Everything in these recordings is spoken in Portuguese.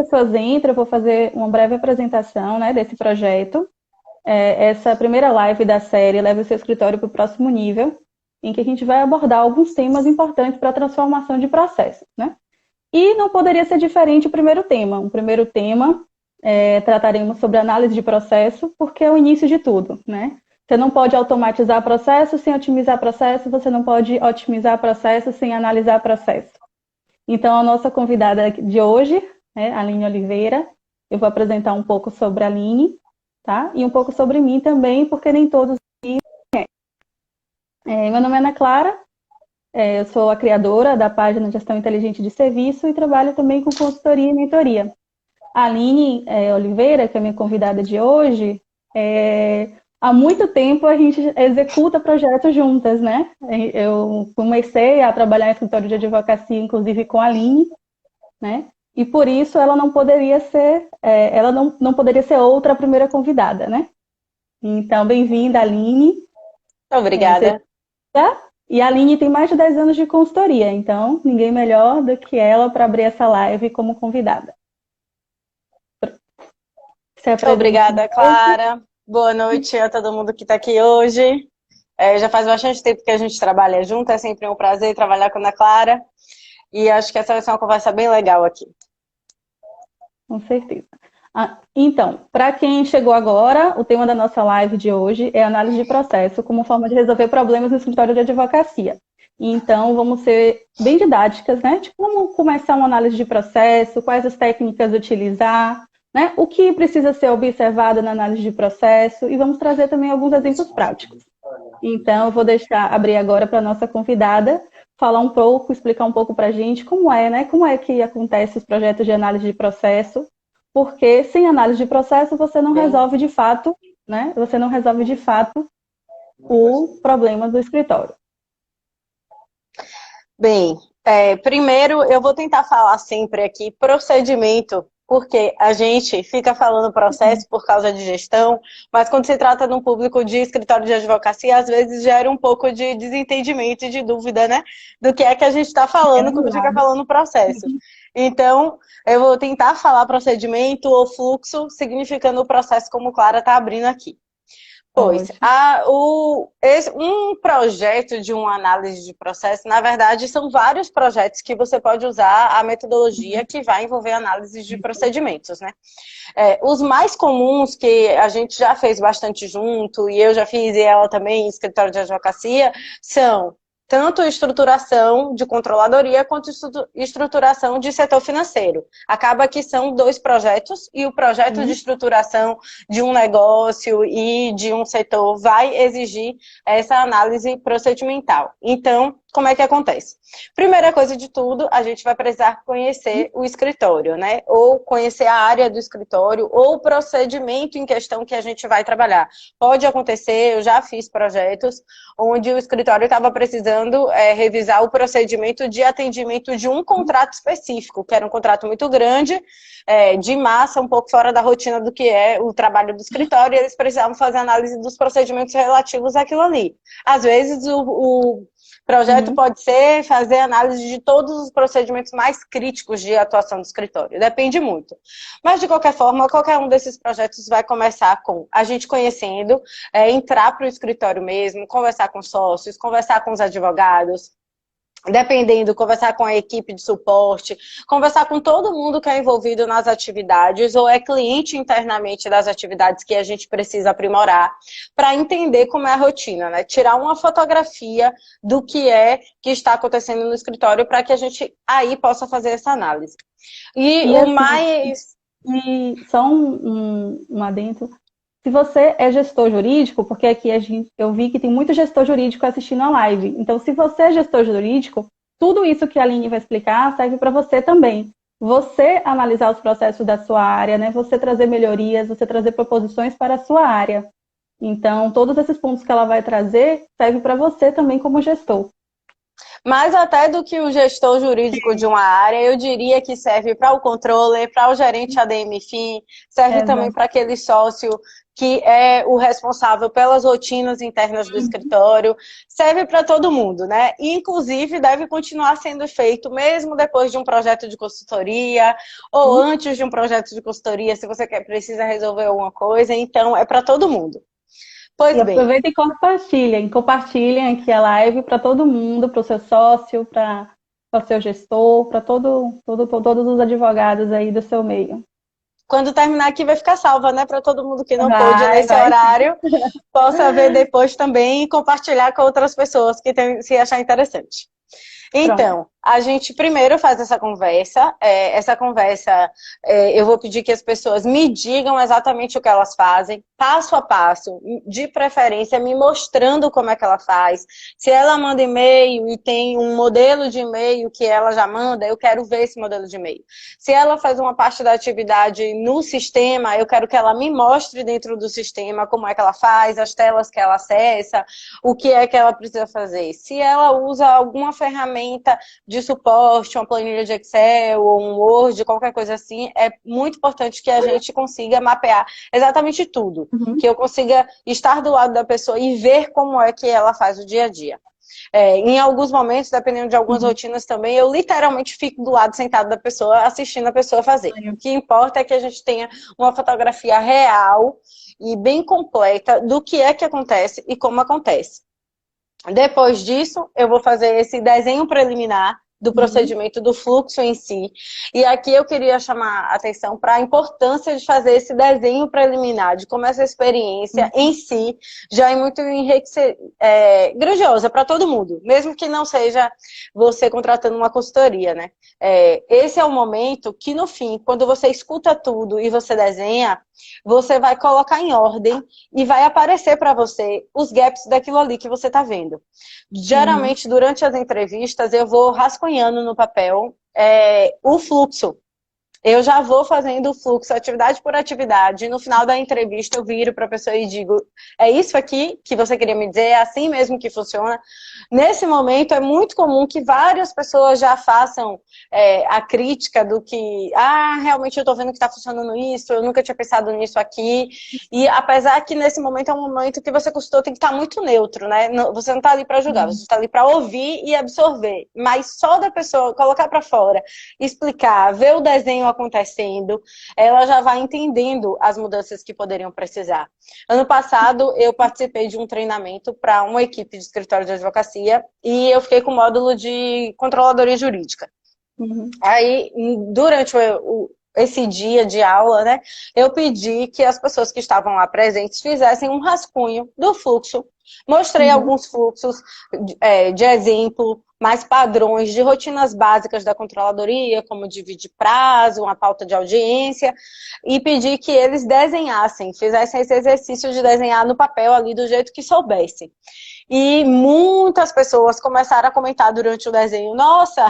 pessoas entram, eu vou fazer uma breve apresentação, né, desse projeto. Essa primeira live da série leva o seu escritório para o próximo nível, em que a gente vai abordar alguns temas importantes para a transformação de processos, né? E não poderia ser diferente o primeiro tema. O primeiro tema trataremos sobre análise de processo, porque é o início de tudo, né? Você não pode automatizar processo sem otimizar processo, você não pode otimizar processo sem analisar processo. Então, a nossa convidada de hoje, né, Aline Oliveira, eu vou apresentar um pouco sobre a Aline, tá? E um pouco sobre mim também, porque nem todos meu nome é Ana Clara, eu sou a criadora da página Gestão Inteligente de Serviço e trabalho também com consultoria e mentoria. A Aline Oliveira, que é a minha convidada de hoje, há muito tempo a gente executa projetos juntas, né? Eu comecei a trabalhar em escritório de advocacia, inclusive com a Aline, né? E por isso ela não poderia ser, não poderia ser outra primeira convidada, né? Então, bem-vinda, Aline. Obrigada. E a Aline tem mais de 10 anos de consultoria, então ninguém melhor do que ela para abrir essa live como convidada. Obrigada, Clara. Boa noite a todo mundo que está aqui hoje. Já faz bastante tempo que a gente trabalha junto, é sempre um prazer trabalhar com a Ana Clara. E acho que essa vai ser uma conversa bem legal aqui. Com certeza. Então, para quem chegou agora, o tema da nossa live de hoje é análise de processo como forma de resolver problemas no escritório de advocacia. Então, vamos ser bem didáticas, né? De como começar uma análise de processo, quais as técnicas utilizar, né? O que precisa ser observado na análise de processo e vamos trazer também alguns exemplos práticos. Então, eu vou abrir agora para a nossa convidada falar um pouco, explicar um pouco para a gente como é, né? Como é que acontece os projetos de análise de processo, porque sem análise de processo você não resolve de fato, né? Você não resolve de fato o problema do escritório. Bem, primeiro eu vou tentar falar sempre aqui procedimento, porque a gente fica falando processo por causa de gestão, mas quando se trata de um público de escritório de advocacia, às vezes gera um pouco de desentendimento e de dúvida, né? Do que é que a gente está falando quando fica falando processo. Então, eu vou tentar falar procedimento ou fluxo, significando o processo como Clara está abrindo aqui. Pois, um projeto de uma análise de processo, na verdade, são vários projetos que você pode usar a metodologia que vai envolver análise de procedimentos, né? Os mais comuns, que a gente já fez bastante junto, e eu já fiz e ela também em escritório de advocacia, são tanto estruturação de controladoria quanto estruturação de setor financeiro. Acaba que são dois projetos e o projeto de estruturação de um negócio e de um setor vai exigir essa análise procedimental. Então, como é que acontece? Primeira coisa de tudo, a gente vai precisar conhecer o escritório, né? Ou conhecer a área do escritório ou o procedimento em questão que a gente vai trabalhar. Pode acontecer, eu já fiz projetos onde o escritório estava precisando revisar o procedimento de atendimento de um contrato específico, que era um contrato muito grande, de massa, um pouco fora da rotina do que é o trabalho do escritório, e eles precisavam fazer análise dos procedimentos relativos àquilo ali. Às vezes, o projeto pode ser fazer análise de todos os procedimentos mais críticos de atuação do escritório. Depende muito. Mas, de qualquer forma, qualquer um desses projetos vai começar com a gente conhecendo, entrar para o escritório mesmo, conversar com sócios, conversar com os advogados, dependendo, conversar com a equipe de suporte, conversar com todo mundo que é envolvido nas atividades ou é cliente internamente das atividades que a gente precisa aprimorar para entender como é a rotina, né? Tirar uma fotografia do que está acontecendo no escritório para que a gente aí possa fazer essa análise. E o assim, mais... E só um adendo. Se você é gestor jurídico, porque aqui eu vi que tem muito gestor jurídico assistindo a live. Então, se você é gestor jurídico, tudo isso que a Aline vai explicar serve para você também. Você analisar os processos da sua área, né? Você trazer melhorias, você trazer proposições para a sua área. Então, todos esses pontos que ela vai trazer servem para você também como gestor. Mais até do que o gestor jurídico de uma área, eu diria que serve para o controller, para o gerente ADM-FII, serve também para aquele sócio que é o responsável pelas rotinas internas do escritório, serve para todo mundo, né? E, inclusive, deve continuar sendo feito mesmo depois de um projeto de consultoria ou antes de um projeto de consultoria, se você precisa resolver alguma coisa, então é para todo mundo. E Pois bem, aproveita e compartilhem aqui a live para todo mundo, para o seu sócio, para o seu gestor, para todos os advogados aí do seu meio. quando terminar aqui vai ficar salva, né? Para todo mundo que não pôde nesse Vai sim. horário, possa ver depois também e compartilhar com outras pessoas que se achar interessante. Pronto. Então, a gente primeiro faz essa conversa. Eu vou pedir que as pessoas me digam exatamente o que elas fazem, passo a passo, de preferência me mostrando como é que ela faz. Se ela manda e-mail e tem um modelo de e-mail que ela já manda, eu quero ver esse modelo de e-mail. Se ela faz uma parte da atividade no sistema, eu quero que ela me mostre dentro do sistema como é que ela faz, as telas que ela acessa, o que é que ela precisa fazer. Se ela usa alguma ferramenta de suporte, uma planilha de Excel ou um Word, qualquer coisa assim, é muito importante que a gente consiga mapear exatamente tudo, que eu consiga estar do lado da pessoa e ver como é que ela faz o dia a dia. Em alguns momentos, dependendo de algumas rotinas também, eu literalmente fico do lado sentado da pessoa, assistindo a pessoa fazer. O que importa é que a gente tenha uma fotografia real e bem completa do que é que acontece e como acontece. Depois disso, eu vou fazer esse desenho preliminar do procedimento do fluxo em si. E aqui eu queria chamar a atenção para a importância de fazer esse desenho preliminar, de como essa experiência em si já é muito grandiosa para todo mundo, mesmo que não seja você contratando uma consultoria, né? Esse é o momento que, no fim, quando você escuta tudo e você desenha, você vai colocar em ordem e vai aparecer para você os gaps daquilo ali que você está vendo. Geralmente, durante as entrevistas, eu vou rascunhando no papel o fluxo. Eu já vou fazendo o fluxo, atividade por atividade, e no final da entrevista eu viro para a pessoa e digo, é isso aqui que você queria me dizer, é assim mesmo que funciona. Nesse momento é muito comum que várias pessoas já façam a crítica do que, realmente eu estou vendo que está funcionando isso, eu nunca tinha pensado nisso aqui, e apesar que nesse momento é um momento que você custou, tem que estar muito neutro, né? Você não está ali para julgar, você está ali para ouvir e absorver, mas só da pessoa colocar para fora, explicar, ver o desenho acontecendo, ela já vai entendendo as mudanças que poderiam precisar. Ano passado, eu participei de um treinamento para uma equipe de escritório de advocacia e eu fiquei com o módulo de controladoria jurídica. Aí, durante esse dia de aula, né, eu pedi que as pessoas que estavam lá presentes fizessem um rascunho do fluxo. Mostrei alguns fluxos de exemplo, mais padrões de rotinas básicas da controladoria, como dividir prazo, uma pauta de audiência, e pedi que eles desenhassem, fizessem esse exercício de desenhar no papel ali do jeito que soubessem. E muitas pessoas começaram a comentar durante o desenho, nossa,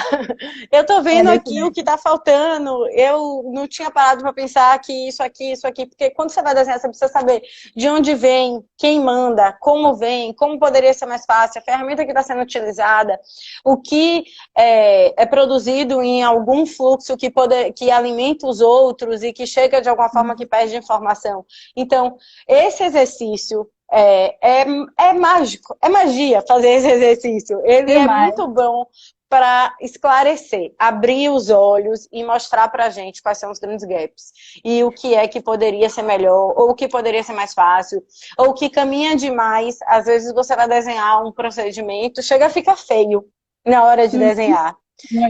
eu tô vendo aqui o que tá faltando, eu não tinha parado para pensar que isso aqui, porque quando você vai desenhar, você precisa saber de onde vem, quem manda, como poderia ser mais fácil, a ferramenta que está sendo utilizada, o que é produzido em algum fluxo que alimenta os outros e que chega de alguma forma que perde informação. Então, esse exercício é mágico, é magia fazer esse exercício. Ele é muito bom para esclarecer, abrir os olhos e mostrar para a gente quais são os grandes gaps. E o que é que poderia ser melhor, ou o que poderia ser mais fácil, ou o que caminha demais. Às vezes você vai desenhar um procedimento, chega a ficar feio na hora de desenhar.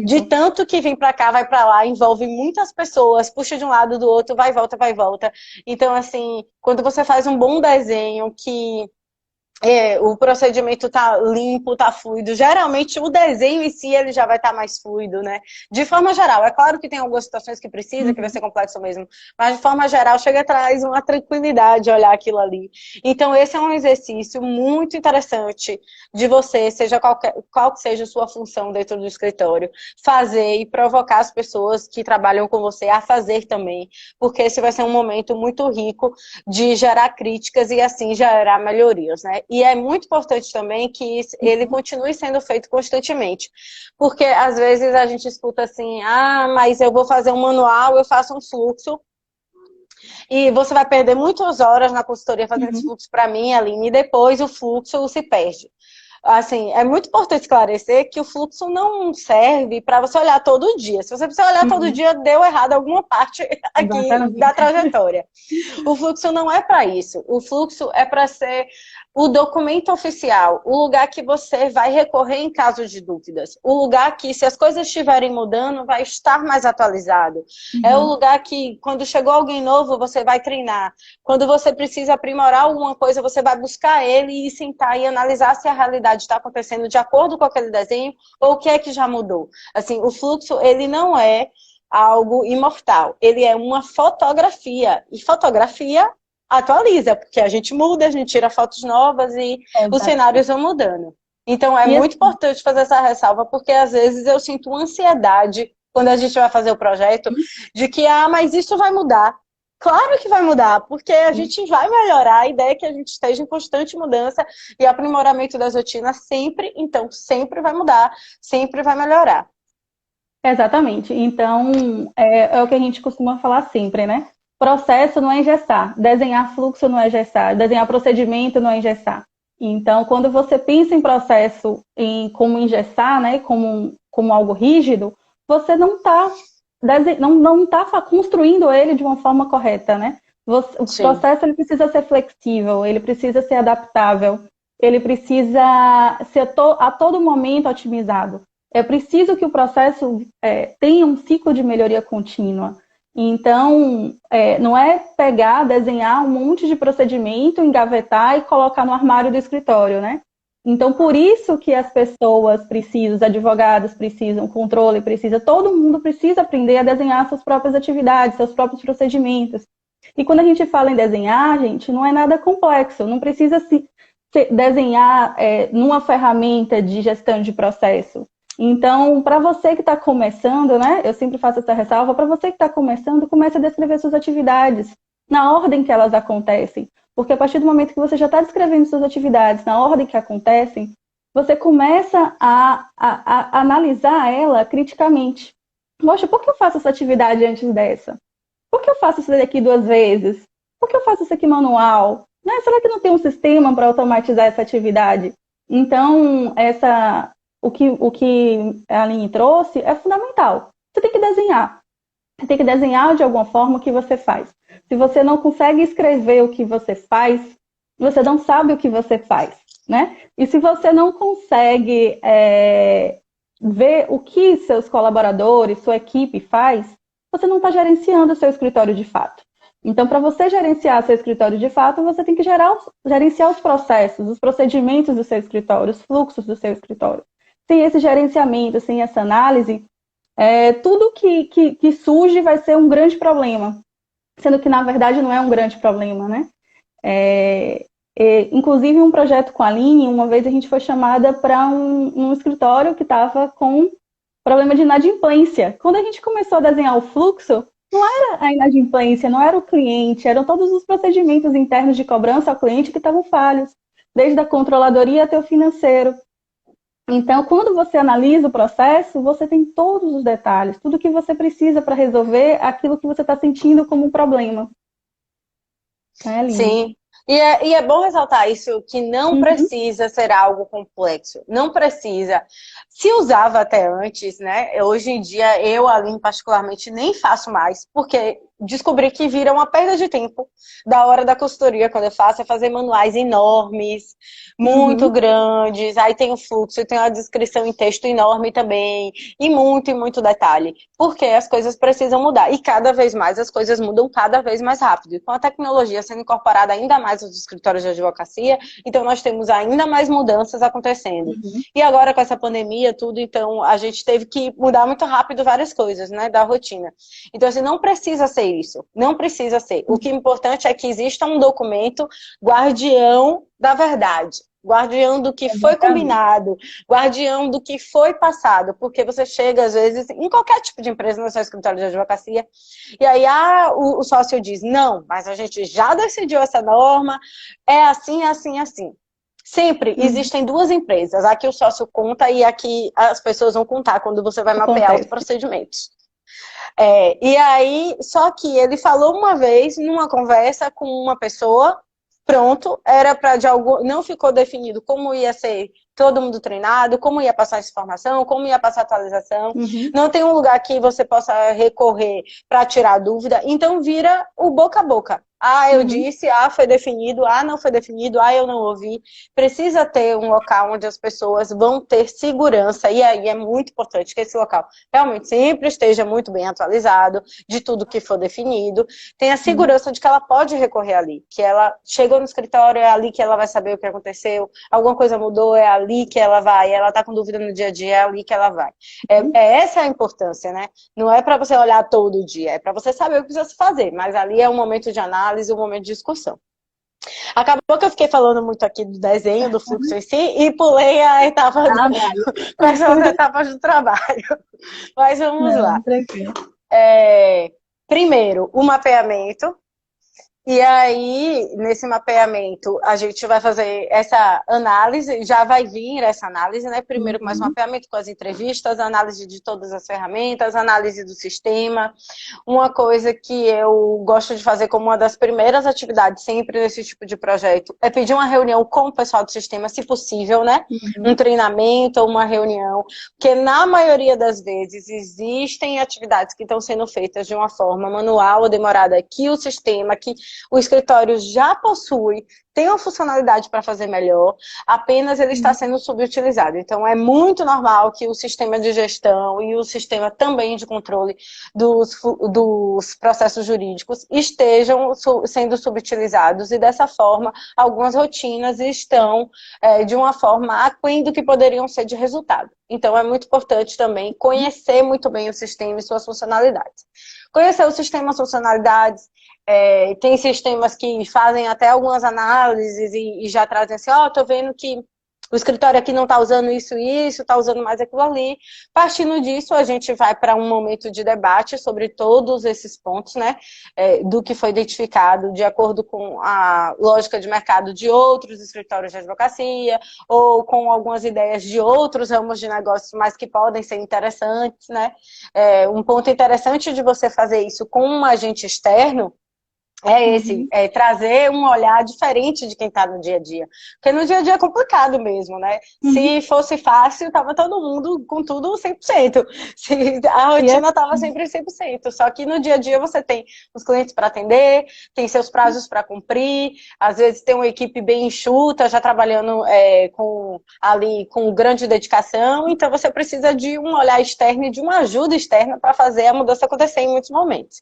De tanto que vem para cá, vai para lá, envolve muitas pessoas, puxa de um lado do outro, vai e volta, vai e volta. Então, assim, quando você faz um bom desenho que o procedimento tá limpo, tá fluido. Geralmente o desenho em si ele já vai estar mais fluido, né? De forma geral, é claro que tem algumas situações que precisa, que vai ser complexo mesmo, mas de forma geral chega atrás uma tranquilidade olhar aquilo ali. Então esse é um exercício muito interessante de você, seja qual que seja a sua função dentro do escritório, fazer e provocar as pessoas que trabalham com você a fazer também, porque esse vai ser um momento muito rico de gerar críticas e assim gerar melhorias, né? E é muito importante também que ele continue sendo feito constantemente. Porque, às vezes, a gente escuta assim, mas eu vou fazer um manual, eu faço um fluxo, E você vai perder muitas horas na consultoria fazendo esse fluxo para mim, Aline, e depois o fluxo se perde. Assim, é muito importante esclarecer que o fluxo não serve para você olhar todo dia. Se você precisa olhar todo dia, deu errado alguma parte aqui da Exatamente. trajetória. O fluxo não é para isso. O fluxo é para ser o documento oficial, o lugar que você vai recorrer em caso de dúvidas. O lugar que, se as coisas estiverem mudando, vai estar mais atualizado. É o lugar que, quando chegou alguém novo, você vai treinar. Quando você precisa aprimorar alguma coisa, você vai buscar ele e sentar e analisar se a realidade está acontecendo de acordo com aquele desenho ou o que é que já mudou. Assim, o fluxo, ele não é algo imortal. Ele é uma fotografia. E fotografia atualiza, porque a gente muda, a gente tira fotos novas e os cenários vão mudando. Então é muito importante fazer essa ressalva, porque às vezes eu sinto uma ansiedade quando a gente vai fazer o projeto, de que, mas isso vai mudar. Claro que vai mudar, porque a gente vai melhorar, a ideia é que a gente esteja em constante mudança e aprimoramento das rotinas sempre, então sempre vai mudar, sempre vai melhorar. Exatamente. Então, é o que a gente costuma falar sempre, né? Processo não é engessar, desenhar fluxo não é engessar, desenhar procedimento não é engessar. Então, quando você pensa em processo como engessar, né, como algo rígido, você não tá construindo ele de uma forma correta, né? O processo ele precisa ser flexível, ele precisa ser adaptável, ele precisa ser a todo momento otimizado. É preciso que o processo tenha um ciclo de melhoria contínua. Então, não é pegar, desenhar um monte de procedimento, engavetar e colocar no armário do escritório, né? Então, por isso que as pessoas precisam, os advogados precisam, o controle precisa, todo mundo precisa aprender a desenhar suas próprias atividades, seus próprios procedimentos. E quando a gente fala em desenhar, gente, não é nada complexo, não precisa se desenhar numa ferramenta de gestão de processo. Então, para você que está começando, né, eu sempre faço essa ressalva, para você que está começando, comece a descrever suas atividades na ordem que elas acontecem. Porque a partir do momento que você já está descrevendo suas atividades na ordem que acontecem, você começa a analisar ela criticamente. Poxa, por que eu faço essa atividade antes dessa? Por que eu faço isso daqui 2 vezes? Por que eu faço isso aqui manual? Né? Será que não tem um sistema para automatizar essa atividade? Então, o que a Aline trouxe é fundamental. Você tem que desenhar. Você tem que desenhar de alguma forma o que você faz. Se você não consegue escrever o que você faz, você não sabe o que você faz, né? E se você não consegue ver o que seus colaboradores, sua equipe faz, você não está gerenciando o seu escritório de fato. Então, para você gerenciar seu escritório de fato, você tem que gerenciar os processos, os procedimentos do seu escritório, os fluxos do seu escritório. Sem esse gerenciamento, sem essa análise, tudo que surge vai ser um grande problema. Sendo que, na verdade, não é um grande problema, né? Inclusive, um projeto com a Aline, uma vez a gente foi chamada para um escritório que estava com problema de inadimplência. Quando a gente começou a desenhar o fluxo, não era a inadimplência, não era o cliente, eram todos os procedimentos internos de cobrança ao cliente que estavam falhos, desde a controladoria até o financeiro. Então, quando você analisa o processo, você tem todos os detalhes, tudo que você precisa para resolver aquilo que você está sentindo como um problema. Sim. E é bom ressaltar isso, que não precisa ser algo complexo. Não precisa. Se usava até antes, né? Hoje em dia, eu, Aline, particularmente, nem faço mais, porque descobri que vira uma perda de tempo da hora da consultoria, quando eu faço, é fazer manuais enormes, muito grandes, aí tem o fluxo, tem a descrição em texto enorme também, e muito detalhe, porque as coisas precisam mudar, e cada vez mais as coisas mudam cada vez mais rápido, e com a tecnologia sendo incorporada ainda mais aos escritórios de advocacia, então nós temos ainda mais mudanças acontecendo. E agora com essa pandemia, tudo, então a gente teve que mudar muito rápido várias coisas, né, da rotina. Então assim, não precisa ser isso, não precisa ser. O que é importante é que exista um documento guardião da verdade, guardião do que foi combinado, guardião do que foi passado, porque você chega às vezes em qualquer tipo de empresa, no seu escritório de advocacia, e aí o sócio diz, não, mas a gente já decidiu essa norma, é assim, assim, assim. Sempre existem 2 empresas, aqui o sócio conta e aqui as pessoas vão contar quando você vai mapear os procedimentos. E aí, só que ele falou uma vez, numa conversa com uma pessoa, pronto, era para de algo, não ficou definido como ia ser todo mundo treinado, como ia passar essa informação, como ia passar a atualização. Não tem um lugar que você possa recorrer para tirar dúvida, então vira o boca a boca. Ah, eu disse, ah, foi definido, ah, não foi definido, ah, eu não ouvi. Precisa ter um local onde as pessoas vão ter segurança, e aí é muito importante que esse local realmente sempre esteja muito bem atualizado de tudo que for definido, tenha segurança de que ela pode recorrer ali, que ela chegou no escritório, é ali que ela vai saber o que aconteceu, alguma coisa mudou, é ali que ela vai, ela tá com dúvida no dia a dia, é ali que ela vai. Essa a importância, né? Não é para você olhar todo dia, é para você saber o que precisa se fazer, mas ali é um momento de análise, um momento de discussão. Acabou que eu fiquei falando muito aqui do desenho, do fluxo em si, e pulei a etapa quais são as etapas do trabalho. Mas vamos lá. Primeiro, o mapeamento. E aí, nesse mapeamento, a gente vai fazer essa análise, já vai vir essa análise, né? Primeiro com mais mapeamento, com as entrevistas, análise de todas as ferramentas, análise do sistema. Uma coisa que eu gosto de fazer como uma das primeiras atividades sempre nesse tipo de projeto é pedir uma reunião com o pessoal do sistema, se possível, né? Um treinamento ou uma reunião, porque na maioria das vezes existem atividades que estão sendo feitas de uma forma manual ou demorada, que o sistema, que o escritório já possui, tem uma funcionalidade para fazer melhor, apenas ele está sendo subutilizado. Então, é muito normal que o sistema de gestão e o sistema também de controle dos processos jurídicos estejam sendo subutilizados, e dessa forma, algumas rotinas estão de uma forma aquém do que poderiam ser de resultado. Então, é muito importante também conhecer muito bem o sistema e suas funcionalidades. Conhecer o sistema, as funcionalidades. Tem sistemas que fazem até algumas análises e já trazem assim, tô vendo que o escritório aqui não está usando isso e isso, está usando mais aquilo ali. Partindo disso, a gente vai para um momento de debate sobre todos esses pontos, né? Do que foi identificado de acordo com a lógica de mercado de outros escritórios de advocacia, ou com algumas ideias de outros ramos de negócios, mas que podem ser interessantes, né? Um ponto interessante de você fazer isso com um agente externo trazer um olhar diferente de quem está no dia a dia. Porque no dia a dia é complicado mesmo, né? Se fosse fácil, tava todo mundo com tudo 100%. A rotina tava sempre 100%. Só que no dia a dia você tem os clientes para atender, tem seus prazos para cumprir, às vezes tem uma equipe bem enxuta, já trabalhando com grande dedicação, então você precisa de um olhar externo e de uma ajuda externa para fazer a mudança acontecer em muitos momentos.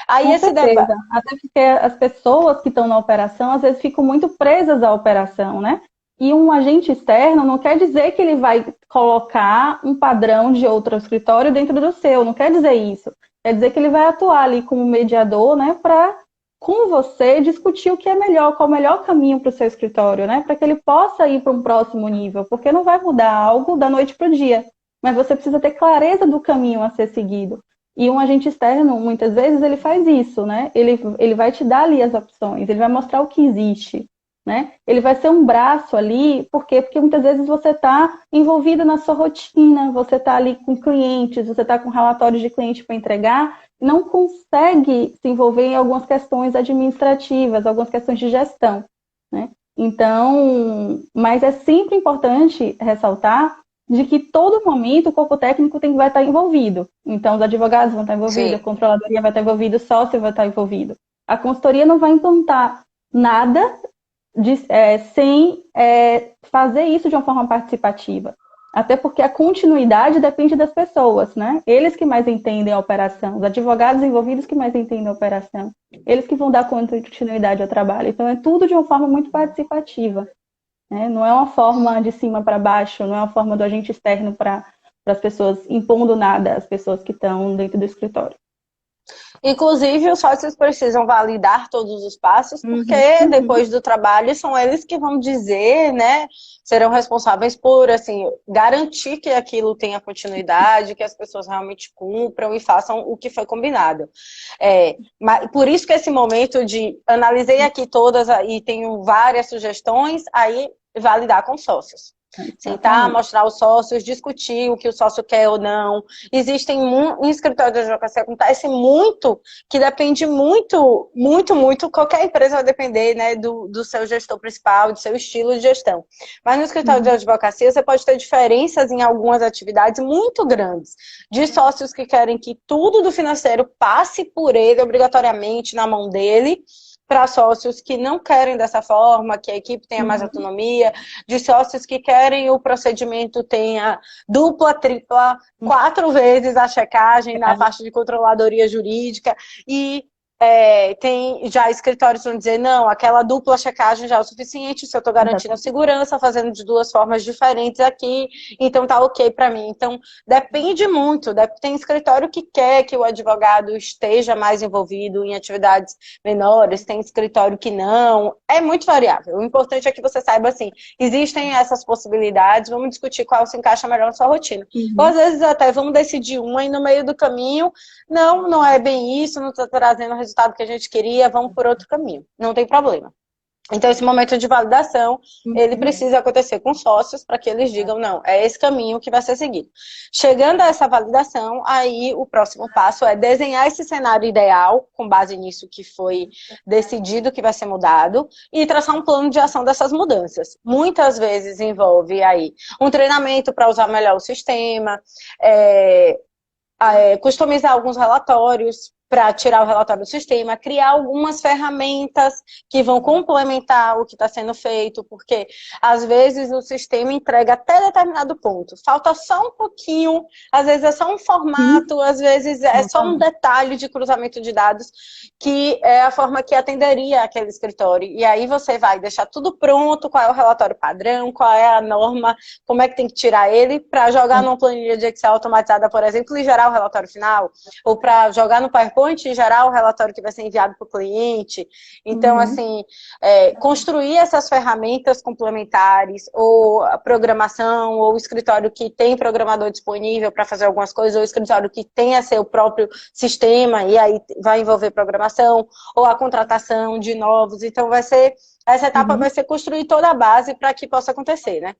Aí Com certeza, até porque as pessoas que estão na operação, às vezes ficam muito presas à operação, né? E um agente externo não quer dizer que ele vai colocar um padrão de outro escritório dentro do seu, não quer dizer isso. Quer dizer que ele vai atuar ali como mediador, né? Para, com você, discutir o que é melhor, qual é o melhor caminho para o seu escritório, né? Para que ele possa ir para um próximo nível, porque não vai mudar algo da noite para o dia, mas você precisa ter clareza do caminho a ser seguido. E um agente externo, muitas vezes, ele faz isso, né? Ele vai te dar ali as opções, ele vai mostrar o que existe, né? Ele vai ser um braço ali, por quê? Porque muitas vezes você está envolvido na sua rotina, você está ali com clientes, você está com relatórios de cliente para entregar, não consegue se envolver em algumas questões administrativas, algumas questões de gestão, né? Então, mas é sempre importante ressaltar de que todo momento o corpo técnico vai estar envolvido. Então, os advogados vão estar envolvidos, a controladoria vai estar envolvida, o sócio vai estar envolvido. A consultoria não vai implantar nada sem fazer isso de uma forma participativa. Até porque a continuidade depende das pessoas, né? Eles que mais entendem a operação, os advogados envolvidos que mais entendem a operação. Eles que vão dar continuidade ao trabalho. Então, é tudo de uma forma muito participativa. Não é uma forma de cima para baixo, não é uma forma do agente externo para as pessoas impondo nada às pessoas que estão dentro do escritório. Inclusive, os sócios precisam validar todos os passos, porque depois do trabalho são eles que vão dizer, né, serão responsáveis por, assim, garantir que aquilo tenha continuidade, que as pessoas realmente cumpram e façam o que foi combinado. Mas por isso que esse momento de analisei aqui todas e tenho várias sugestões, aí validar com sócios. Sentar, mostrar aos sócios, discutir o que o sócio quer ou não. Existem, em escritório de advocacia acontece muito, que depende muito, muito, muito, qualquer empresa vai depender, né, do seu gestor principal, do seu estilo de gestão. Mas no escritório de advocacia você pode ter diferenças em algumas atividades muito grandes, de sócios que querem que tudo do financeiro passe por ele obrigatoriamente na mão dele, para sócios que não querem dessa forma, que a equipe tenha mais autonomia, de sócios que querem o procedimento tenha dupla, tripla, 4 vezes a checagem na parte de controladoria jurídica, e tem já escritórios que vão dizer, não, aquela dupla checagem já é o suficiente, se eu estou garantindo segurança, fazendo de 2 formas diferentes aqui, então tá ok para mim. Então, depende muito, tem escritório que quer que o advogado esteja mais envolvido em atividades menores, tem escritório que não, é muito variável. O importante é que você saiba, assim, existem essas possibilidades, vamos discutir qual se encaixa melhor na sua rotina. Ou às vezes até vamos decidir uma e no meio do caminho, não é bem isso, não está trazendo o resultado que a gente queria, vamos por outro caminho. Não tem problema. Então, esse momento de validação, ele precisa acontecer com sócios para que eles digam, não, é esse caminho que vai ser seguido. Chegando a essa validação, aí o próximo passo é desenhar esse cenário ideal, com base nisso que foi decidido que vai ser mudado, e traçar um plano de ação dessas mudanças. Muitas vezes envolve aí um treinamento para usar melhor o sistema, customizar alguns relatórios para tirar o relatório do sistema, criar algumas ferramentas que vão complementar o que está sendo feito, porque às vezes o sistema entrega até determinado ponto. Falta só um pouquinho, às vezes é só um formato, às vezes é só um detalhe de cruzamento de dados, que é a forma que atenderia aquele escritório. E aí você vai deixar tudo pronto, qual é o relatório padrão, qual é a norma, como é que tem que tirar ele, para jogar numa planilha de Excel automatizada, por exemplo, e gerar o relatório final, ou para jogar no PowerPoint e gerar o relatório que vai ser enviado para o cliente. Então, assim, construir essas ferramentas complementares, ou a programação, ou o escritório que tem programador disponível para fazer algumas coisas, ou o escritório que tenha seu próprio sistema, e aí vai envolver programação, ou a contratação de novos. Então, essa etapa vai ser construir toda a base para que possa acontecer, né?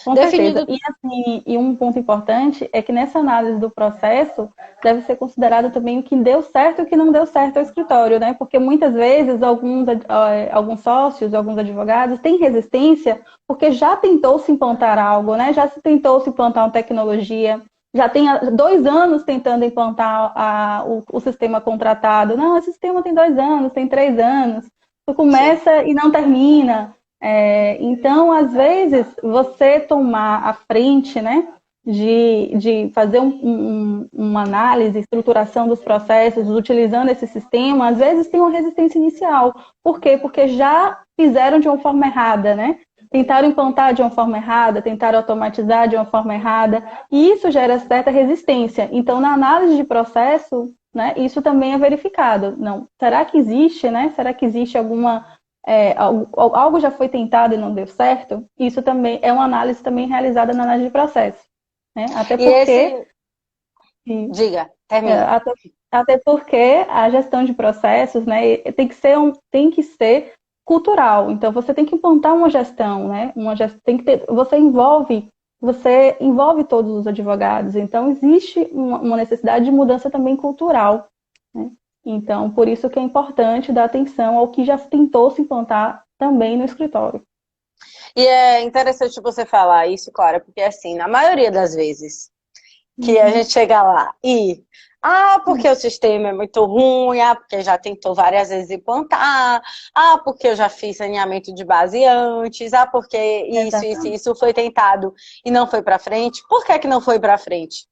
Com certeza. E, assim, um ponto importante é que nessa análise do processo deve ser considerado também o que deu certo e o que não deu certo ao escritório, né? Porque muitas vezes alguns sócios, alguns advogados têm resistência porque já tentou se implantar algo, né? Já se tentou se implantar uma tecnologia, já tem 2 anos tentando implantar o sistema contratado. Não, esse sistema tem 2 anos, tem 3 anos. Tu começa e não termina. Então, às vezes, você tomar a frente, né, de fazer uma análise, estruturação dos processos, utilizando esse sistema, às vezes tem uma resistência inicial. Por quê? Porque já fizeram de uma forma errada, né? Tentaram implantar de uma forma errada, tentaram automatizar de uma forma errada, e isso gera certa resistência. Então, na análise de processo, né, isso também é verificado. Não, será que existe, né? Será que existe algo já foi tentado e não deu certo? Isso também é uma análise também realizada na análise de processo, né? Até porque... Diga, termina. Até porque a gestão de processos, né, tem que ser cultural. Então, você tem que implantar uma gestão, né? Você envolve todos os advogados. Então, existe uma necessidade de mudança também cultural, né? Então, por isso que é importante dar atenção ao que já tentou se implantar também no escritório. E é interessante você falar isso, Clara, porque assim, na maioria das vezes que a gente chega lá e... porque o sistema é muito ruim, porque já tentou várias vezes implantar, porque eu já fiz saneamento de base antes, porque isso foi tentado e não foi para frente. Por que não foi para frente?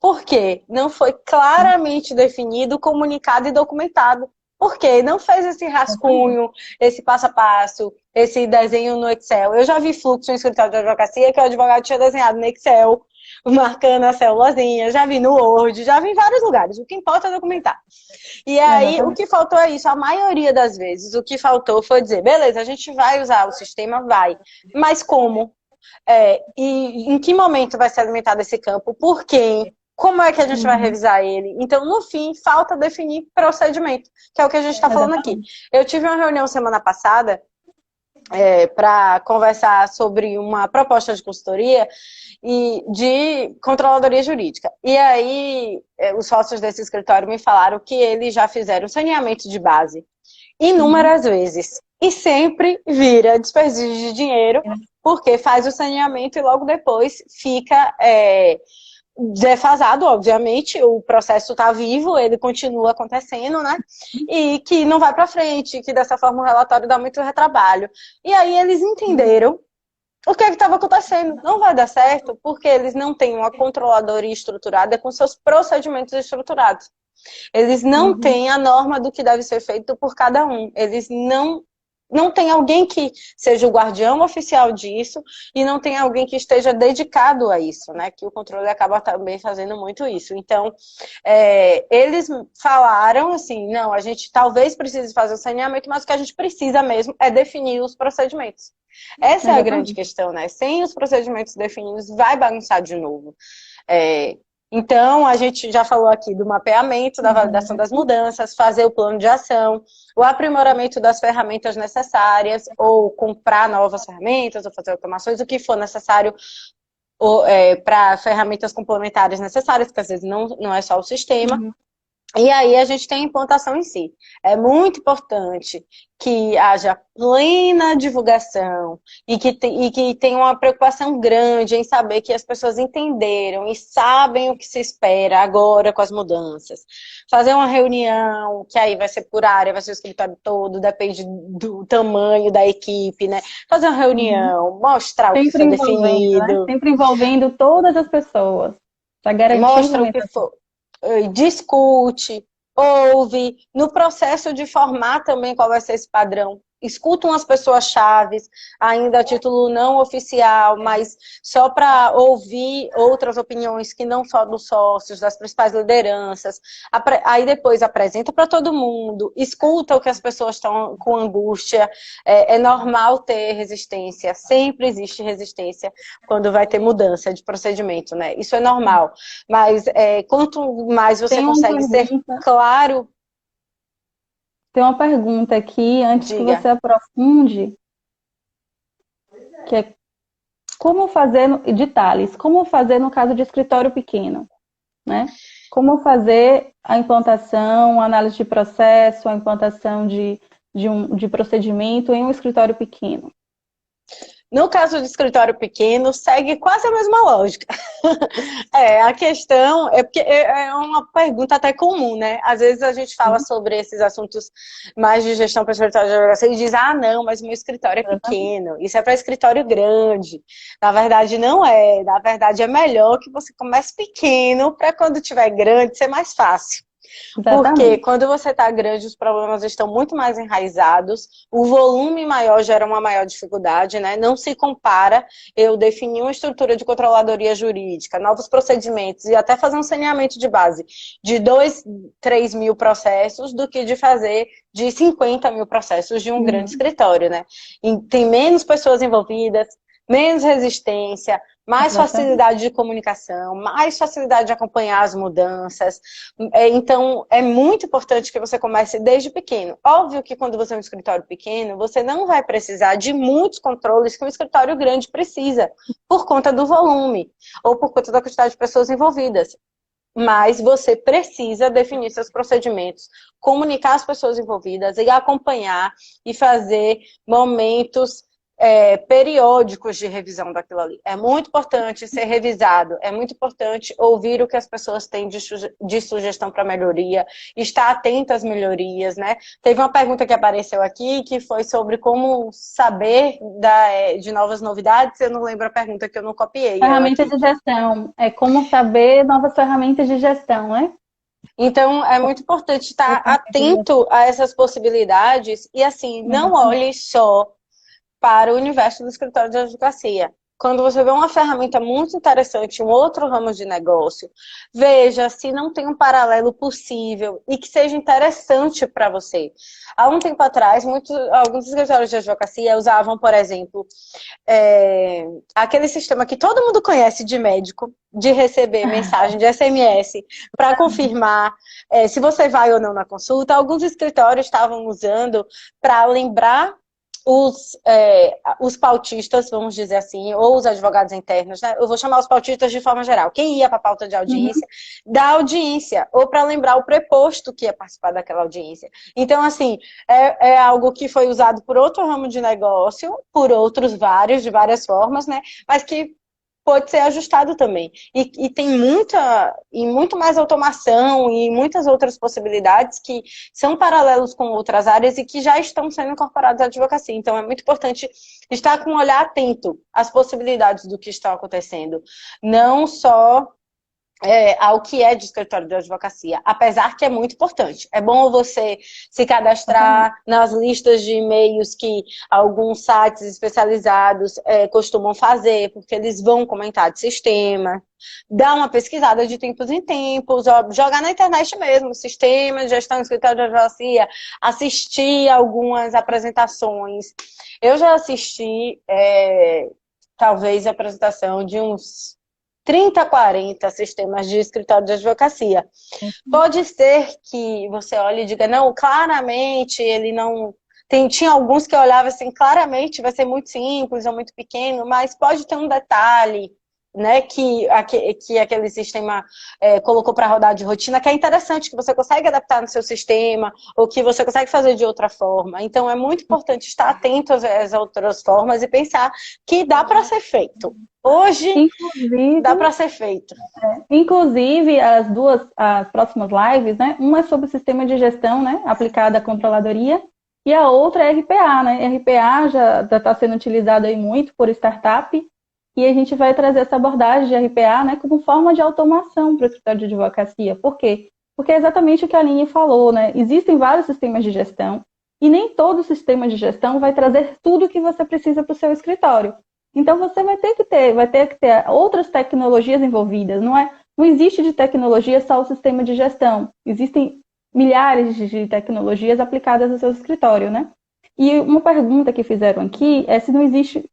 Porque não foi claramente definido, comunicado e documentado. Porque não fez esse rascunho, esse passo a passo, esse desenho no Excel. Eu já vi fluxo em escritório de advocacia que o advogado tinha desenhado no Excel, marcando a célulazinha, já vi no Word, já vi em vários lugares. O que importa é documentar. E aí, o que faltou é isso. A maioria das vezes, o que faltou foi dizer, beleza, a gente vai usar o sistema, vai. Mas como? E em que momento vai ser alimentado esse campo? Por quem? Como é que a gente vai revisar ele? Então, no fim, falta definir procedimento, que é o que a gente está falando aqui. Eu tive uma reunião semana passada para conversar sobre uma proposta de consultoria e de controladoria jurídica. E aí, os sócios desse escritório me falaram que eles já fizeram saneamento de base inúmeras vezes. E sempre vira desperdício de dinheiro, porque faz o saneamento e logo depois fica defasado, obviamente, o processo está vivo, ele continua acontecendo, né? E que não vai para frente, que dessa forma o relatório dá muito retrabalho. E aí eles entenderam o que estava acontecendo. Não vai dar certo porque eles não têm uma controladoria estruturada com seus procedimentos estruturados. Eles não têm a norma do que deve ser feito por cada um. Eles não tem alguém que seja o guardião oficial disso e não tem alguém que esteja dedicado a isso, né? Que o controle acaba também fazendo muito isso. Então, eles falaram assim, não, a gente talvez precise fazer o saneamento, mas o que a gente precisa mesmo é definir os procedimentos. Essa é a grande questão, né? Sem os procedimentos definidos, vai bagunçar de novo. Então, a gente já falou aqui do mapeamento, da validação das mudanças, fazer o plano de ação, o aprimoramento das ferramentas necessárias, ou comprar novas ferramentas, ou fazer automações, o que for necessário para ferramentas complementares necessárias, que às vezes não é só o sistema. E aí a gente tem a implantação em si. É muito importante que haja plena divulgação e que tenha uma preocupação grande em saber que as pessoas entenderam e sabem o que se espera agora com as mudanças. Fazer uma reunião, que aí vai ser por área, vai ser o escritório todo, depende do tamanho da equipe, né? Fazer uma reunião, mostrar o que foi definido. Né? Sempre envolvendo todas as pessoas. Para garantir mostra o que for. Discute, ouve, no processo de formar também qual vai ser esse padrão. Escutam as pessoas-chave, ainda a título não oficial, mas só para ouvir outras opiniões que não só dos sócios, das principais lideranças. Aí depois apresenta para todo mundo, escuta o que as pessoas estão com angústia. É normal ter resistência, sempre existe resistência quando vai ter mudança de procedimento, né? Isso é normal. Mas quanto mais você consegue ser claro... Tem uma pergunta aqui, antes que você aprofunde, que é como fazer, de Thales, como fazer no caso de escritório pequeno, né? Como fazer a implantação, a análise de processo, a implantação de procedimento em um escritório pequeno? No caso de escritório pequeno, segue quase a mesma lógica. A questão é porque é uma pergunta até comum, né? Às vezes a gente fala sobre esses assuntos mais de gestão para escritório de advocacia e diz, não, mas o meu escritório é pequeno, isso é para escritório grande. Na verdade, não é. Na verdade, é melhor que você comece pequeno para quando tiver grande ser mais fácil. Porque quando você está grande, os problemas estão muito mais enraizados, o volume maior gera uma maior dificuldade, né? Não se compara eu definir uma estrutura de controladoria jurídica, novos procedimentos e até fazer um saneamento de base de 2, 3 mil processos do que de fazer de 50 mil processos de um grande escritório, né? E tem menos pessoas envolvidas, menos resistência, mais facilidade de comunicação, mais facilidade de acompanhar as mudanças. Então, é muito importante que você comece desde pequeno. Óbvio que quando você é um escritório pequeno, você não vai precisar de muitos controles que um escritório grande precisa, por conta do volume, ou por conta da quantidade de pessoas envolvidas. Mas você precisa definir seus procedimentos, comunicar as pessoas envolvidas e acompanhar e fazer momentos periódicos de revisão daquilo ali. É muito importante ser revisado, é muito importante ouvir o que as pessoas têm de sugestão para melhoria, estar atento às melhorias, né? Teve uma pergunta que apareceu aqui, que foi sobre como saber de novas novidades, eu não lembro a pergunta que eu não copiei. Ferramentas de gestão, como saber novas ferramentas de gestão, né? Então, é muito importante estar atento a essas possibilidades e, assim, não olhe só para o universo do escritório de advocacia. Quando você vê uma ferramenta muito interessante em um outro ramo de negócio, veja se não tem um paralelo possível e que seja interessante para você. Há um tempo atrás, alguns escritórios de advocacia usavam, por exemplo, aquele sistema que todo mundo conhece de médico, de receber mensagem de SMS para confirmar se você vai ou não na consulta. Alguns escritórios estavam usando para lembrar os pautistas, vamos dizer assim, ou os advogados internos, né? Eu vou chamar os pautistas de forma geral. Quem ia para a pauta de audiência, da audiência, ou para lembrar o preposto que ia participar daquela audiência. Então, assim, é algo que foi usado por outro ramo de negócio, por outros vários, de várias formas, né? Mas que pode ser ajustado também. E tem muito mais automação e muitas outras possibilidades que são paralelos com outras áreas e que já estão sendo incorporadas à advocacia. Então, é muito importante estar com um olhar atento às possibilidades do que está acontecendo. Não só ao que é de escritório de advocacia, apesar que é muito importante. É bom você se cadastrar nas listas de e-mails que alguns sites especializados costumam fazer, porque eles vão comentar de sistema, dar uma pesquisada de tempos em tempos, jogar na internet mesmo, sistema de gestão de escritório de advocacia, assistir algumas apresentações. Eu já assisti, talvez, a apresentação de uns 30, 40 sistemas de escritório de advocacia. Pode ser que você olhe e diga, não, claramente ele não... Tinha alguns que eu olhava assim, claramente vai ser muito simples ou muito pequeno, mas pode ter um detalhe, né, que aquele sistema colocou para rodar de rotina, que é interessante, que você consegue adaptar no seu sistema, ou que você consegue fazer de outra forma. Então, é muito importante estar atento às outras formas e pensar que dá para ser feito. Hoje, inclusive, dá para ser feito. Inclusive, as próximas lives, né, uma é sobre o sistema de gestão, né, aplicada à controladoria, e a outra é RPA, né? RPA já está sendo utilizado aí muito por startup, e a gente vai trazer essa abordagem de RPA, né, como forma de automação para o escritório de advocacia. Por quê? Porque é exatamente o que a Aline falou, né? Existem vários sistemas de gestão e nem todo sistema de gestão vai trazer tudo o que você precisa para o seu escritório. Então você vai ter que ter outras tecnologias envolvidas. Não existe de tecnologia só o sistema de gestão. Existem milhares de tecnologias aplicadas no seu escritório, né? E uma pergunta que fizeram aqui é se não existe...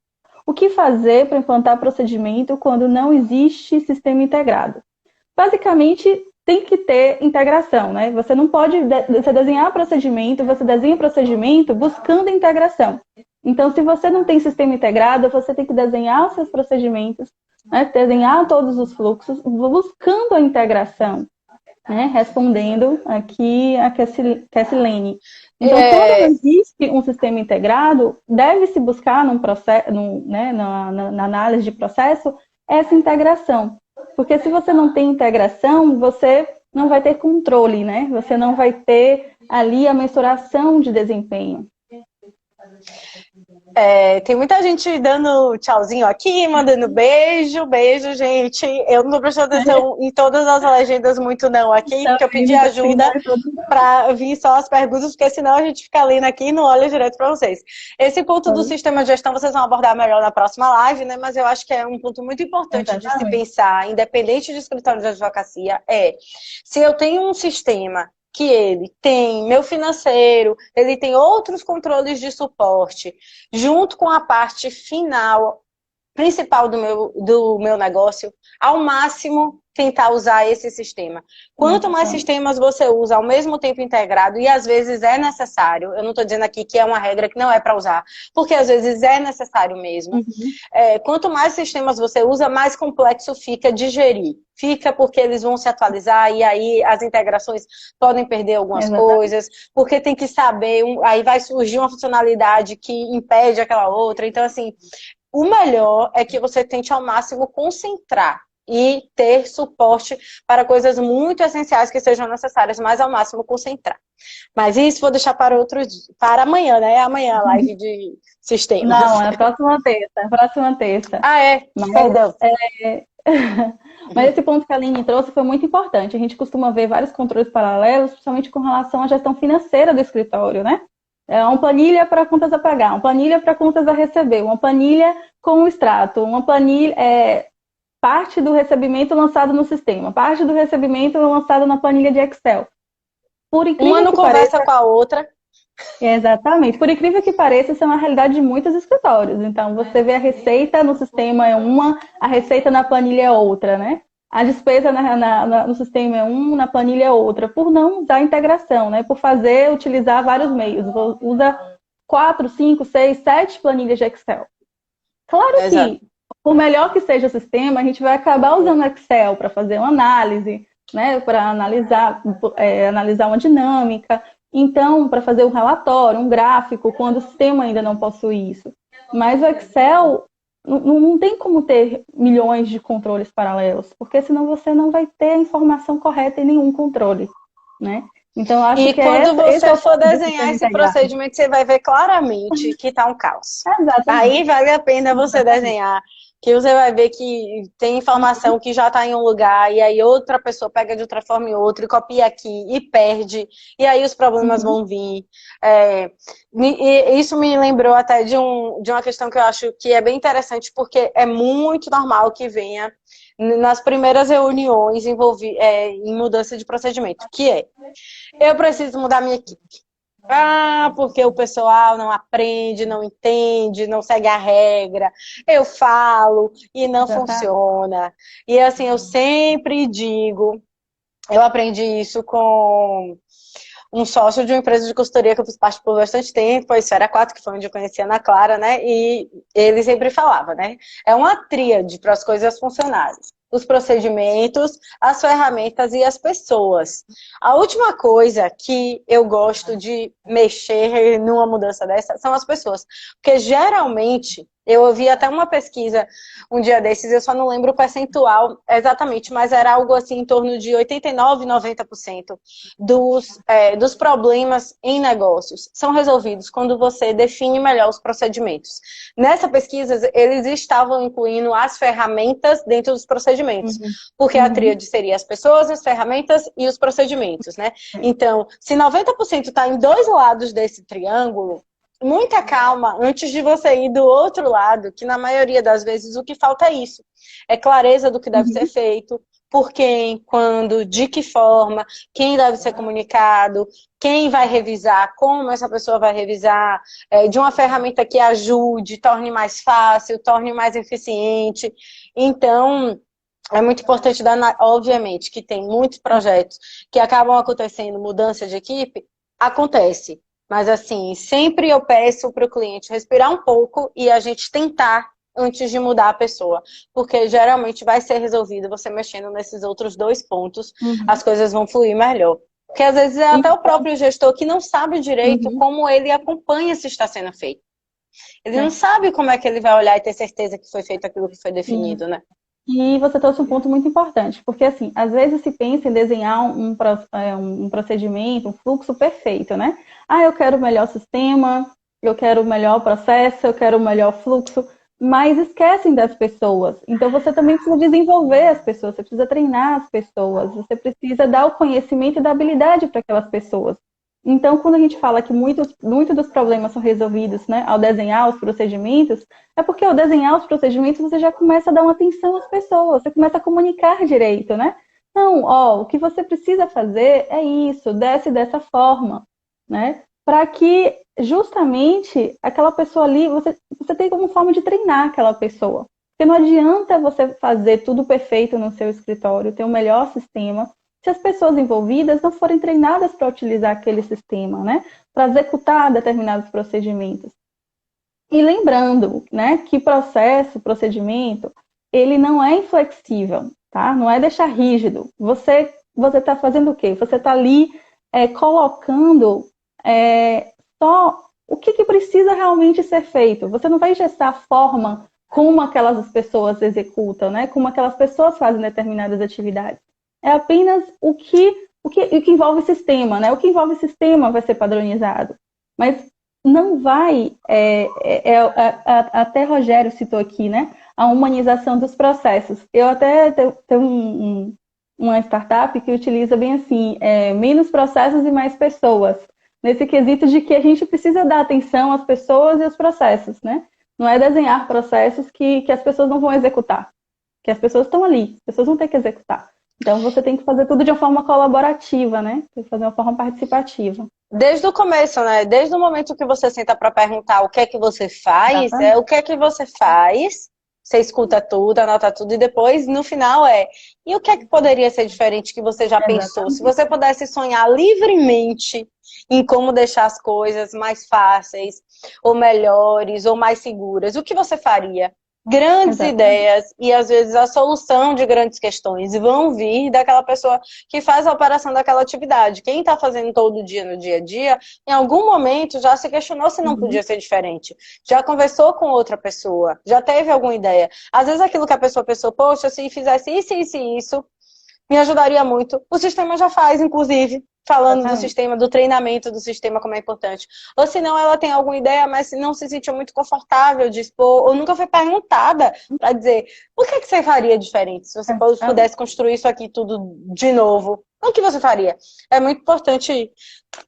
O que fazer para implantar procedimento quando não existe sistema integrado? Basicamente, tem que ter integração, né? Você não pode você desenhar procedimento, você desenha procedimento buscando integração. Então, se você não tem sistema integrado, você tem que desenhar os seus procedimentos, né? Desenhar todos os fluxos, buscando a integração, né? Respondendo aqui a Kessilene. Então, quando não existe um sistema integrado, deve-se buscar na análise de processo essa integração. Porque se você não tem integração, você não vai ter controle, né? Você não vai ter ali a mensuração de desempenho. Tem muita gente dando tchauzinho aqui, mandando beijo, gente. Eu não tô prestando atenção em todas as legendas muito não aqui, porque eu pedi ajuda para vir só as perguntas, porque senão a gente fica lendo aqui e não olha direto para vocês. Esse ponto do sistema de gestão vocês vão abordar melhor na próxima live, né? Mas eu acho que é um ponto muito importante de se pensar, independente de escritório de advocacia, se eu tenho um sistema que ele tem meu financeiro, ele tem outros controles de suporte, junto com a parte final, principal do meu negócio, ao máximo tentar usar esse sistema. Quanto mais sistemas você usa ao mesmo tempo integrado, e às vezes é necessário, eu não estou dizendo aqui que é uma regra que não é para usar, porque às vezes é necessário mesmo. Quanto mais sistemas você usa, mais complexo fica de gerir. Fica porque eles vão se atualizar e aí as integrações podem perder algumas coisas, porque tem que saber, aí vai surgir uma funcionalidade que impede aquela outra. Então, assim, o melhor é que você tente ao máximo concentrar e ter suporte para coisas muito essenciais que sejam necessárias, mas ao máximo concentrar. Mas isso vou deixar para outro dia, para amanhã, né? Amanhã a live de sistemas. Não, é a próxima terça. Perdão. Mas esse ponto que a Aline trouxe foi muito importante. A gente costuma ver vários controles paralelos, principalmente com relação à gestão financeira do escritório, né? Uma planilha para contas a pagar, uma planilha para contas a receber, uma planilha com o extrato, uma planilha... parte do recebimento lançado no sistema, parte do recebimento lançado na planilha de Excel. Uma não conversa com a outra. Exatamente. Por incrível que pareça, isso é uma realidade de muitos escritórios. Então, você vê a receita no sistema é uma, a receita na planilha é outra, né? A despesa no sistema é na planilha é outra, por não usar integração, né? Por utilizar vários meios. Usa 4, 5, 6, 7 planilhas de Excel. Claro que, por melhor que seja o sistema, a gente vai acabar usando o Excel para fazer uma análise, né, para analisar uma dinâmica. Então, para fazer um relatório, um gráfico, quando o sistema ainda não possui isso. Mas o Excel não tem como ter milhões de controles paralelos, porque senão você não vai ter a informação correta em nenhum controle, né? Então, acho e que quando você for desenhar esse integrado. procedimento, você vai ver claramente que está um caos. Exatamente. Aí vale a pena você desenhar, que você vai ver que tem informação que já está em um lugar, e aí outra pessoa pega de outra forma em outra, e copia aqui, e perde, e aí os problemas vão vir. E isso me lembrou até de uma questão que eu acho que é bem interessante, porque é muito normal que venha nas primeiras reuniões em mudança de procedimento, que é: eu preciso mudar minha equipe. Porque o pessoal não aprende, não entende, não segue a regra. Eu falo e não funciona. E assim, eu sempre digo, eu aprendi isso com um sócio de uma empresa de consultoria que eu fiz parte por bastante tempo, a Esfera 4, que foi onde eu conheci a Ana Clara, né? E ele sempre falava, né? É uma tríade para as coisas funcionarem: os procedimentos, as ferramentas e as pessoas. A última coisa que eu gosto de mexer numa mudança dessa são as pessoas. Porque geralmente, eu ouvi até uma pesquisa um dia desses, eu só não lembro o percentual exatamente, mas era algo assim em torno de 89%, 90% dos problemas em negócios são resolvidos quando você define melhor os procedimentos. Nessa pesquisa, eles estavam incluindo as ferramentas dentro dos procedimentos, porque a tríade seria as pessoas, as ferramentas e os procedimentos, né? Então, se 90% está em dois lados desse triângulo, muita calma antes de você ir do outro lado, que na maioria das vezes o que falta é isso. É clareza do que deve ser feito, por quem, quando, de que forma, quem deve ser comunicado, quem vai revisar, como essa pessoa vai revisar, de uma ferramenta que ajude, torne mais fácil, torne mais eficiente. Então, é muito importante, obviamente, que tem muitos projetos que acabam acontecendo, mudança de equipe, acontece. Mas, assim, sempre eu peço para o cliente respirar um pouco e a gente tentar antes de mudar a pessoa. Porque, geralmente, vai ser resolvido você mexendo nesses outros dois pontos, as coisas vão fluir melhor. Porque, às vezes, é até o próprio gestor que não sabe direito como ele acompanha se está sendo feito. Ele não sabe como é que ele vai olhar e ter certeza que foi feito aquilo que foi definido, né? E você trouxe um ponto muito importante, porque assim, às vezes se pensa em desenhar um procedimento, um fluxo perfeito, né? Eu quero o melhor sistema, eu quero o melhor processo, eu quero o melhor fluxo, mas esquecem das pessoas. Então você também precisa desenvolver as pessoas, você precisa treinar as pessoas, você precisa dar o conhecimento e dar habilidade para aquelas pessoas. Então, quando a gente fala que muitos dos problemas são resolvidos, né, ao desenhar os procedimentos, é porque ao desenhar os procedimentos você já começa a dar uma atenção às pessoas, você começa a comunicar direito, né? Não, o que você precisa fazer é isso, desce dessa forma, né? Para que justamente aquela pessoa ali, você tem como forma de treinar aquela pessoa. Porque não adianta você fazer tudo perfeito no seu escritório, ter o melhor sistema, se as pessoas envolvidas não forem treinadas para utilizar aquele sistema, né? Para executar determinados procedimentos. E lembrando, né, que procedimento, ele não é inflexível, tá? Não é deixar rígido. Você está fazendo o quê? Você está ali colocando só o que precisa realmente ser feito. Você não vai engessar a forma como aquelas pessoas executam, né? Como aquelas pessoas fazem determinadas atividades. É apenas o que envolve o sistema, né? O que envolve o sistema vai ser padronizado. Mas não vai, até Rogério citou aqui, né? A humanização dos processos. Eu até tenho uma startup que utiliza bem assim, menos processos e mais pessoas. Nesse quesito de que a gente precisa dar atenção às pessoas e aos processos, né? Não é desenhar processos que as pessoas não vão executar. Que as pessoas estão ali, as pessoas vão ter que executar. Então, você tem que fazer tudo de uma forma colaborativa, né? Tem que fazer de uma forma participativa. Desde o começo, né? Desde o momento que você senta para perguntar o que é que você faz, o que é que você faz, você escuta tudo, anota tudo, e depois, no final, e o que é que poderia ser diferente que você já pensou? Se você pudesse sonhar livremente em como deixar as coisas mais fáceis, ou melhores, ou mais seguras, o que você faria? Grandes ideias e, às vezes, a solução de grandes questões vão vir daquela pessoa que faz a operação daquela atividade. Quem está fazendo todo dia no dia a dia, em algum momento já se questionou se não podia ser diferente. Já conversou com outra pessoa, já teve alguma ideia. Às vezes aquilo que a pessoa pensou, poxa, se fizesse isso, isso e isso, me ajudaria muito. O sistema já faz, inclusive, falando do sistema, do treinamento do sistema, como é importante. Ou se não, ela tem alguma ideia, mas não se sentiu muito confortável de expor, ou nunca foi perguntada para dizer, o que você faria diferente se você pudesse construir isso aqui tudo de novo? O que você faria? É muito importante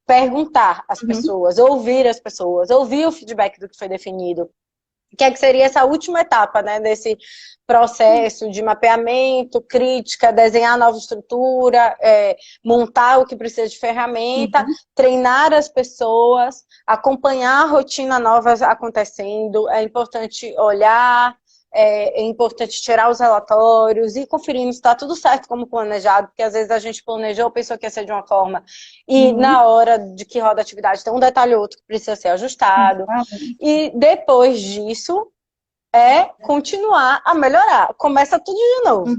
perguntar às pessoas, ouvir as pessoas, ouvir o feedback do que foi definido. Que seria essa última etapa, né, desse processo de mapeamento, crítica, desenhar nova estrutura, montar o que precisa de ferramenta, treinar as pessoas, acompanhar a rotina nova acontecendo. É importante olhar, é importante tirar os relatórios e conferindo se está tudo certo como planejado, porque às vezes a gente planejou, pensou que ia ser de uma forma, e na hora de que roda a atividade tem um detalhe ou outro que precisa ser ajustado. E depois disso, continuar a melhorar. Começa tudo de novo.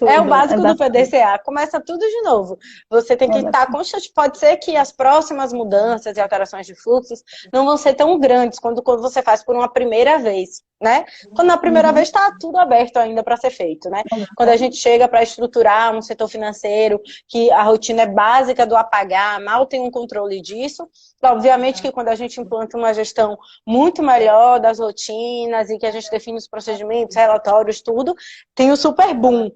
É o básico do PDCA. Começa tudo de novo. Você tem que estar constante. Pode ser que as próximas mudanças e alterações de fluxos não vão ser tão grandes quando você faz por uma primeira vez, né? Quando na primeira vez está tudo aberto ainda para ser feito, né? Quando a gente chega para estruturar um setor financeiro, que a rotina é básica do apagar, mal tem um controle disso, obviamente que quando a gente implanta uma gestão muito melhor das rotinas e que a gente define os procedimentos, relatórios, tudo, tem o super boom.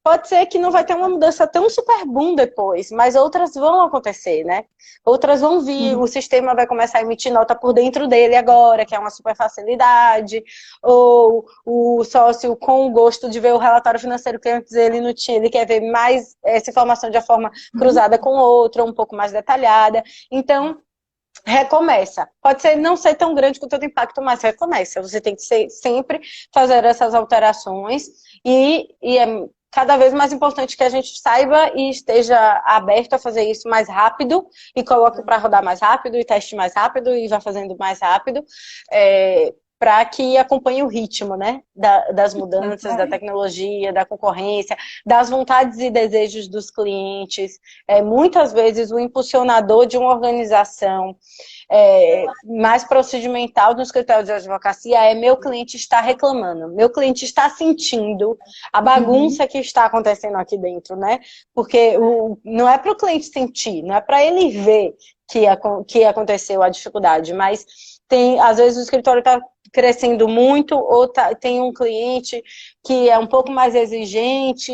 Pode ser que não vai ter uma mudança tão super boom depois, mas outras vão acontecer, né? Outras vão vir, o sistema vai começar a emitir nota por dentro dele agora, que é uma super facilidade, ou o sócio com o gosto de ver o relatório financeiro que antes ele não tinha, ele quer ver mais essa informação de uma forma cruzada com outra, um pouco mais detalhada. Então, recomeça. Pode ser não ser tão grande com todo impacto, mas recomeça. Você tem que sempre fazer essas alterações e é cada vez mais importante que a gente saiba e esteja aberto a fazer isso mais rápido e coloque para rodar mais rápido e teste mais rápido e vá fazendo mais rápido, para que acompanhe o ritmo, né, das mudanças, da tecnologia, da concorrência, das vontades e desejos dos clientes. Muitas vezes o impulsionador de uma organização mais procedimental do escritório de advocacia meu cliente está reclamando, meu cliente está sentindo a bagunça que está acontecendo aqui dentro, né? Porque não é para o cliente sentir, não é para ele ver que aconteceu a dificuldade, mas às vezes o escritório está crescendo muito, ou tem um cliente que é um pouco mais exigente,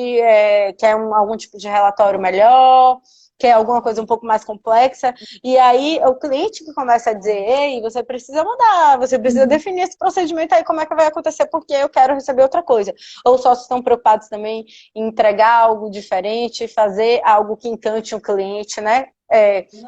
quer algum tipo de relatório melhor, quer alguma coisa um pouco mais complexa, e aí o cliente que começa a dizer, ei, você precisa mudar, você precisa definir esse procedimento aí, como é que vai acontecer, porque eu quero receber outra coisa. Ou só estão preocupados também em entregar algo diferente, fazer algo que encante o cliente, né?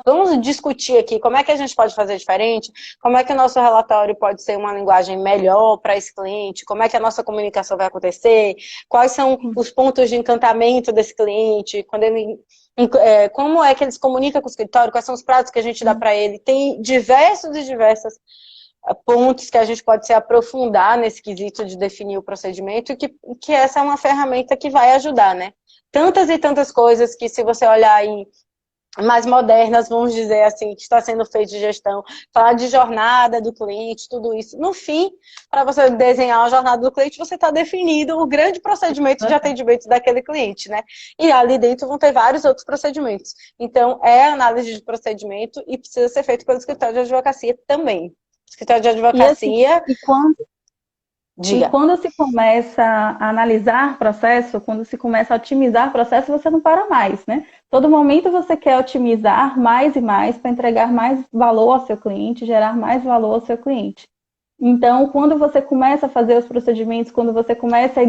Vamos discutir aqui como é que a gente pode fazer diferente, como é que o nosso relatório pode ser uma linguagem melhor para esse cliente, como é que a nossa comunicação vai acontecer, quais são os pontos de encantamento desse cliente, como é que ele se comunica com o escritório, quais são os prazos que a gente dá para ele. Tem diversos e diversos pontos que a gente pode se aprofundar nesse quesito de definir o procedimento e que essa é uma ferramenta que vai ajudar, né? Tantas e tantas coisas que, se você olhar aí mais modernas, vamos dizer assim, que está sendo feito de gestão, falar de jornada do cliente, tudo isso. No fim, para você desenhar a jornada do cliente, você está definido o grande procedimento de atendimento daquele cliente, né? E ali dentro vão ter vários outros procedimentos. Então, análise de procedimento e precisa ser feito pelo escritório de advocacia também. Escritório de advocacia... E quando se começa a analisar processo, quando se começa a otimizar processo, você não para mais, né? Todo momento você quer otimizar mais e mais para entregar mais valor ao seu cliente, gerar mais valor ao seu cliente. Então, quando você começa a fazer os procedimentos, quando você começa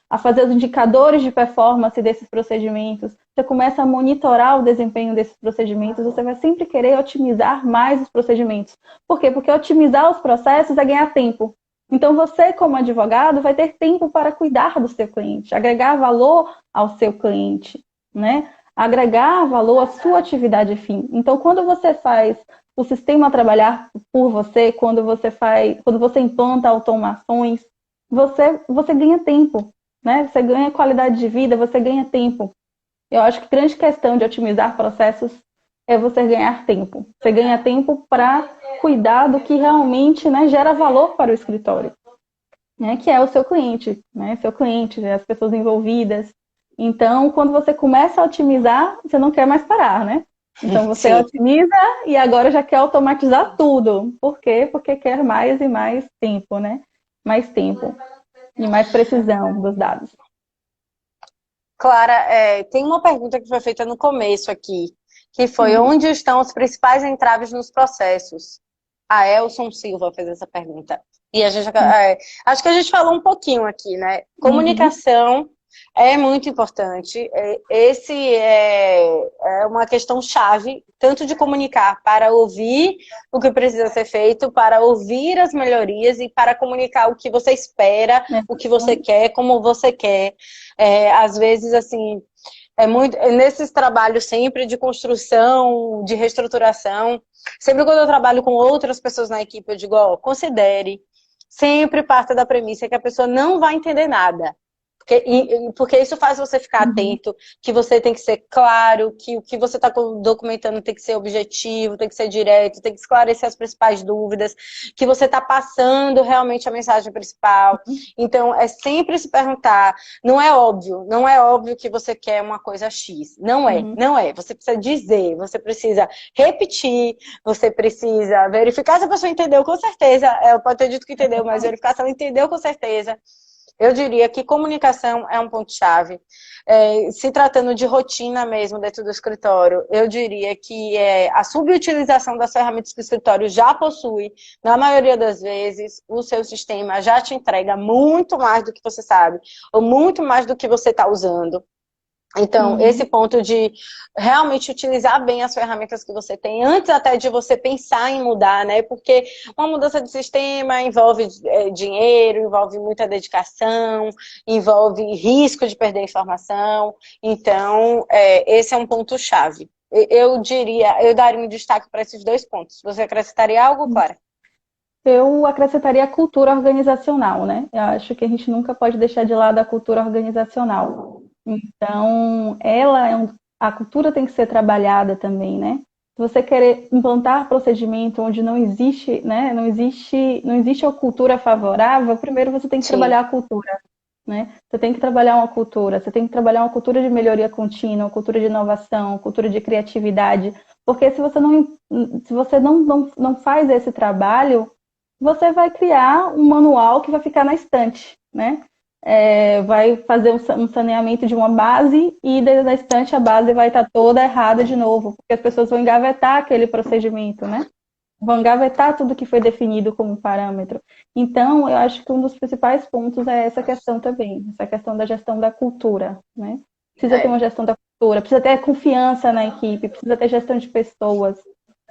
a fazer os indicadores de performance desses procedimentos, você começa a monitorar o desempenho desses procedimentos, você vai sempre querer otimizar mais os procedimentos. Por quê? Porque otimizar os processos é ganhar tempo. Então, você, como advogado, vai ter tempo para cuidar do seu cliente, agregar valor ao seu cliente, né? Agregar valor à sua atividade fim. Então, quando você faz o sistema trabalhar por você, quando você implanta automações, você ganha tempo, né? Você ganha qualidade de vida, você ganha tempo. Eu acho que a grande questão de otimizar processos é você ganhar tempo. Você ganha tempo para cuidar do que realmente, né, gera valor para o escritório, né, que é o seu cliente, né, seu cliente, as pessoas envolvidas. Então, quando você começa a otimizar, você não quer mais parar, né? Então, você Sim. otimiza e agora já quer automatizar tudo. Por quê? Porque quer mais e mais tempo, né? Mais tempo e mais precisão dos dados. Clara, tem uma pergunta que foi feita no começo aqui, que foi Uhum. onde estão os principais entraves nos processos? A Elson Silva fez essa pergunta. E a gente, acho que a gente falou um pouquinho aqui, né? Uhum. Comunicação é muito importante. Esse é uma questão chave, tanto de comunicar para ouvir o que precisa ser feito, para ouvir as melhorias e para comunicar o que você espera, o que você quer, como você quer. Às vezes, assim, nesses trabalhos sempre de construção, de reestruturação. Sempre quando eu trabalho com outras pessoas na equipe, eu digo, ó, considere, sempre parta da premissa que a pessoa não vai entender nada. Porque isso faz você ficar Uhum. atento, que você tem que ser claro, que o que você está documentando tem que ser objetivo, tem que ser direto, tem que esclarecer as principais dúvidas, que você está passando realmente a mensagem principal. Então, é sempre se perguntar, não é óbvio que você quer uma coisa X. Não é, Uhum. não é. Você precisa dizer, você precisa repetir, você precisa verificar se a pessoa entendeu com certeza. Ela pode ter dito que entendeu, mas verificar se ela entendeu com certeza. Eu diria que comunicação é um ponto-chave. Se tratando de rotina mesmo dentro do escritório, eu diria que a subutilização das ferramentas que o escritório já possui, na maioria das vezes, o seu sistema já te entrega muito mais do que você sabe, ou muito mais do que você está usando. Então, esse Uhum. ponto de realmente utilizar bem as ferramentas que você tem, antes até de você pensar em mudar, né? Porque uma mudança de sistema envolve dinheiro, envolve muita dedicação, envolve risco de perder informação. Então, esse é um ponto-chave. Eu daria um destaque para esses dois pontos. Você acrescentaria algo, Clara? Eu acrescentaria a cultura organizacional, né? Eu acho que a gente nunca pode deixar de lado a cultura organizacional. Então, a cultura tem que ser trabalhada também, né? Se você querer implantar procedimento onde não existe, né? Não existe a cultura favorável, primeiro você tem que Sim. trabalhar a cultura, né? Você tem que trabalhar uma cultura, você tem que trabalhar uma cultura de melhoria contínua, uma cultura de inovação, uma cultura de criatividade, porque se você não faz esse trabalho, você vai criar um manual que vai ficar na estante, né? Vai fazer um saneamento de uma base e da estante a base vai estar toda errada de novo, porque as pessoas vão engavetar aquele procedimento, né? Vão engavetar tudo que foi definido como parâmetro. Então, eu acho que um dos principais pontos é essa questão também, essa questão da gestão da cultura, né? Precisa ter uma gestão da cultura, precisa ter confiança na equipe, precisa ter gestão de pessoas,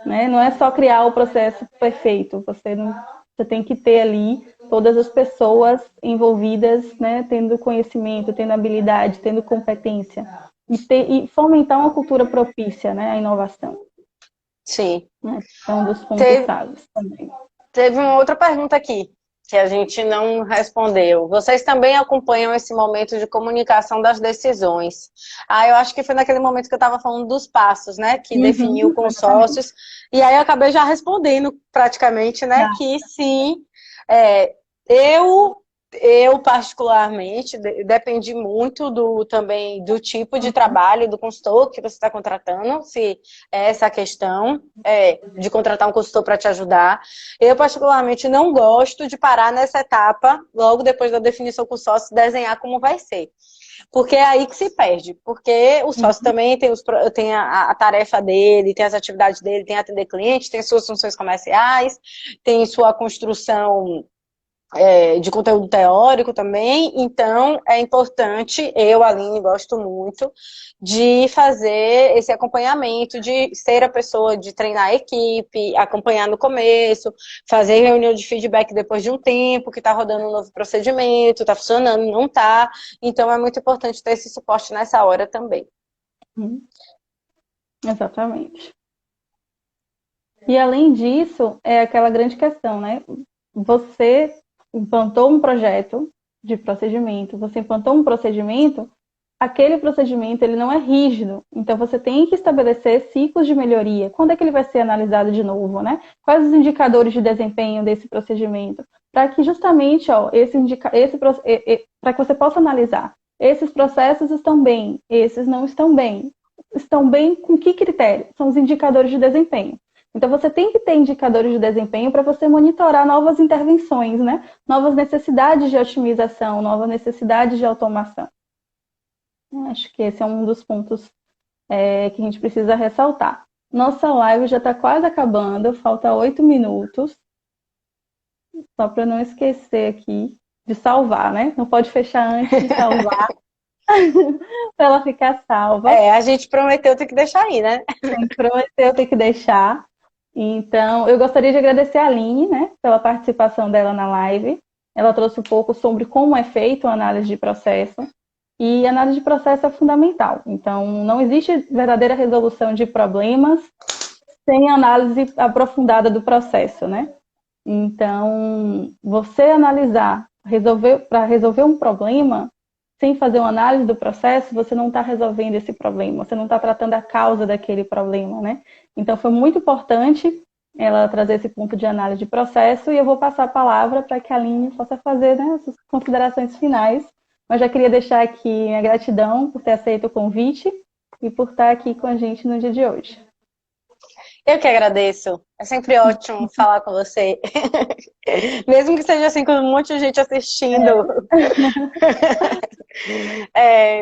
né? Não é só criar o processo perfeito, você tem que ter ali todas as pessoas envolvidas, né, tendo conhecimento, tendo habilidade, tendo competência e fomentar uma cultura propícia, né, à inovação, Sim. né? É um dos pontos Teve, chaves também. Teve uma outra pergunta aqui, que a gente não respondeu. Vocês também acompanham esse momento de comunicação das decisões? Eu acho que foi naquele momento que eu estava falando dos passos, né? Que definiu Uhum, com os exatamente. sócios. E aí eu acabei já respondendo praticamente, né? Tá. Que sim, é, eu eu, particularmente, depende muito também do tipo de Uhum. trabalho, do consultor que você está contratando, se é essa a questão de contratar um consultor para te ajudar. Eu, particularmente, não gosto de parar nessa etapa, logo depois da definição com o sócio, desenhar como vai ser. Porque é aí que se perde. Porque o sócio Uhum. também tem a tarefa dele, tem as atividades dele, tem atender cliente, tem suas funções comerciais, tem sua construção de conteúdo teórico também, então é importante, eu, Aline, gosto muito de fazer esse acompanhamento, de ser a pessoa de treinar a equipe, acompanhar no começo, fazer reunião de feedback depois de um tempo, que está rodando um novo procedimento, está funcionando, não está, então é muito importante ter esse suporte nessa hora também. Exatamente. E além disso, é aquela grande questão, né? Você implantou um projeto de procedimento, você implantou um procedimento, aquele procedimento ele não é rígido, então você tem que estabelecer ciclos de melhoria. Quando é que ele vai ser analisado de novo, né? Quais os indicadores de desempenho desse procedimento? Para que justamente, ó, para que você possa analisar, esses processos estão bem, esses não estão bem. Estão bem com que critério? São os indicadores de desempenho. Então, você tem que ter indicadores de desempenho para você monitorar novas intervenções, né? Novas necessidades de otimização, novas necessidades de automação. Acho que esse é um dos pontos que a gente precisa ressaltar. Nossa live já está quase acabando, falta 8 minutos. Só para não esquecer aqui de salvar, né? Não pode fechar antes de salvar, para ela ficar salva. A gente prometeu ter que deixar aí, né? Prometeu ter que deixar. Então, eu gostaria de agradecer a Aline, né, pela participação dela na live. Ela trouxe um pouco sobre como é feito a análise de processo. E a análise de processo é fundamental. Então, não existe verdadeira resolução de problemas sem análise aprofundada do processo, né? Então, você analisar, para resolver um problema, sem fazer uma análise do processo, você não está resolvendo esse problema, você não está tratando a causa daquele problema, né? Então, foi muito importante ela trazer esse ponto de análise de processo e eu vou passar a palavra para que a Aline possa fazer, né, as considerações finais. Mas já queria deixar aqui minha gratidão por ter aceito o convite e por estar aqui com a gente no dia de hoje. Eu que agradeço. É sempre ótimo falar com você. Mesmo que seja assim, com um monte de gente assistindo.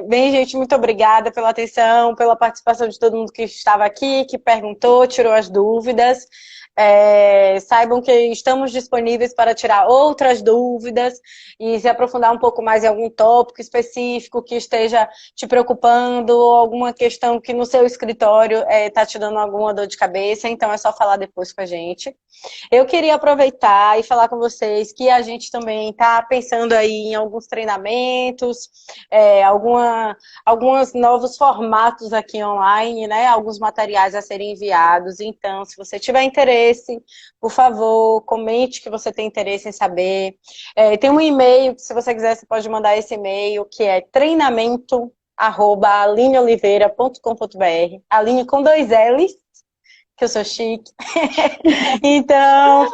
Bem, gente, muito obrigada pela atenção, pela participação de todo mundo que estava aqui, que perguntou, tirou as dúvidas. Saibam que estamos disponíveis para tirar outras dúvidas e se aprofundar um pouco mais em algum tópico específico que esteja te preocupando, alguma questão que no seu escritório está te dando alguma dor de cabeça, então é só falar depois com a gente. Eu queria aproveitar e falar com vocês que a gente também está pensando aí em alguns treinamentos, alguns novos formatos aqui online, né? Alguns materiais a serem enviados. Então, se você tiver interesse, por favor, comente que você tem interesse em saber. Tem um e-mail, que se você quiser, você pode mandar esse e-mail, que é treinamento@alineoliveira.com.br. Aline com 2 L's, que eu sou chique. Então,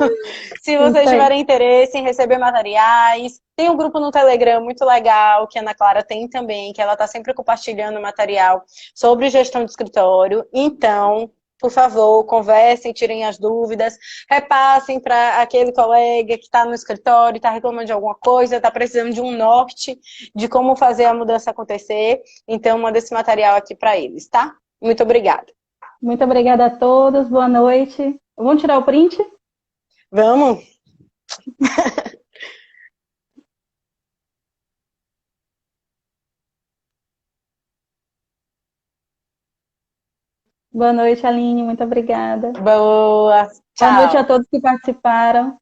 se vocês tiverem interesse em receber materiais, tem um grupo no Telegram muito legal, que a Ana Clara tem também, que ela está sempre compartilhando material sobre gestão de escritório. Então, por favor, conversem, tirem as dúvidas, repassem para aquele colega que está no escritório, está reclamando de alguma coisa, está precisando de um norte de como fazer a mudança acontecer. Então, manda esse material aqui para eles, tá? Muito obrigada. Muito obrigada a todos, boa noite. Vamos tirar o print? Vamos! Boa noite, Aline, muito obrigada. Boa! Tchau! Boa noite a todos que participaram.